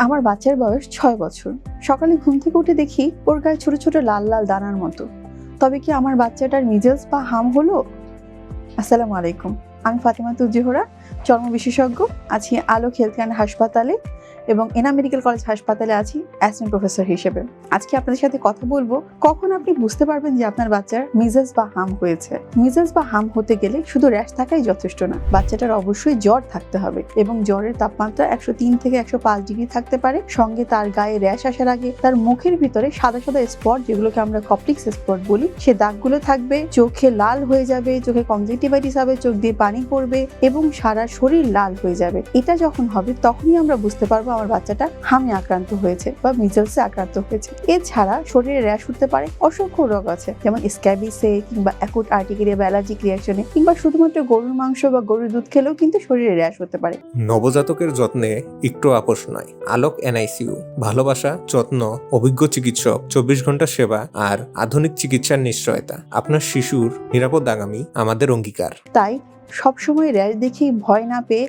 আমার বাচ্চার বয়স 6 বছর। সকালে ঘুম থেকে উঠে দেখি ওর গায়ে ছোট ছোট লাল লাল দানার মতো। তবে কি আমার বাচ্চাটার মিজেলস বা হাম হলো? আসসালামু আলাইকুম, আমি ফাতিমা তুজোহরা, চর্ম বিশেষজ্ঞ, আছি আলোক হেলথ কেয়ার হাসপাতালে এবং এনাম মেডিকেল কলেজ হাসপাতালে আছি অ্যাসিস্ট্যান্ট প্রফেসর হিসেবে। আজকে আপনাদের সাথে কথা বলবো কখন আপনি বুঝতে পারবেন যে আপনার বাচ্চার মিজেলস বা হাম হয়েছে। মিজেলস বা হাম হতে গেলে শুধু র্যাশ থাকাই যথেষ্ট না, বাচ্চাটার অবশ্যই জ্বর থাকতে হবে এবং জ্বরের তাপমাত্রা 103 থেকে 105 ডিগ্রি থাকতে পারে। সঙ্গে তার গায়ে র্যাশ আসার আগে তার মুখের ভিতরে সাদা সাদা স্পট, যেগুলোকে আমরা কপ্লিক্স স্পট বলি, সে দাগগুলো থাকবে, চোখে লাল হয়ে যাবে, চোখে কনজাংটিভাইটিস হবে, চোখ দিয়ে পানি পড়বে এবং সারা শরীর লাল হয়ে যাবে। এটা যখন হবে তখনই আমরা বুঝতে পারবো আমার বাচ্চাটা হামে আক্রান্ত হয়েছে বা মিজেলসে আক্রান্ত হয়েছে। এছাড়া শরীরে র্যাশ উঠতে পারে অসংখ্য রোগ আছে, যেমন স্ক্যাবিসে কিংবা অ্যাকুট আর্টিকেরিয়া বা অ্যালার্জিক রিঅ্যাকশনে কিংবা শুধুমাত্র গরুর মাংস বা গরুর দুধ খেলেও কিন্তু শরীরে র্যাশ হতে পারে। নবজাতকের যত্নে একটু আপোষ নয়। আলোক এনআইসিইউ, ভালোবাসা, যত্ন, অভিজ্ঞ চিকিৎসক, 24 ঘন্টা সেবা আর আধুনিক চিকিৎসার নিশ্চয়তা। আপনার শিশুর নিরাপদ আগামী আমাদের অঙ্গীকার। তাই সবসময় র্যাশ দেখেই ভয় না পেয়ে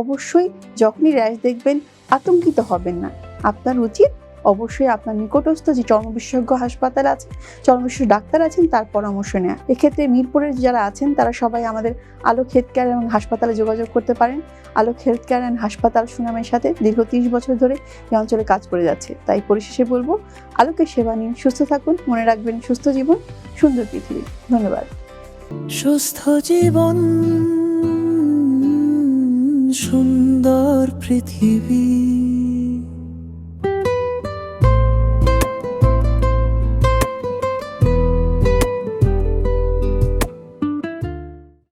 অবশ্যই যখনই র্যাশ দেখবেন আতঙ্কিত হবেন না। আপনার উচিত অবশ্যই আপনার নিকটস্থ যে চর্ম বিশেষজ্ঞ হাসপাতাল আছে, চর্ম বিশেষজ্ঞ ডাক্তার আছেন, তার পরামর্শ নেওয়া। এক্ষেত্রে মিরপুরের যারা আছেন তারা সবাই আমাদের আলোক হেলথ কেয়ার এবং হাসপাতালে যোগাযোগ করতে পারেন। আলোক হেলথ কেয়ার অ্যান্ড হাসপাতাল সুনামের সাথে দীর্ঘ 30 বছর ধরে এই অঞ্চলে কাজ করে যাচ্ছে। তাই পরিশেষে বলবো, আলোকের সেবা নিন, সুস্থ থাকুন, মনে রাখবেন সুস্থ জীবন সুন্দর পৃথিবী। ধন্যবাদ। সুস্থ জীবন সুন্দর পৃথিবী।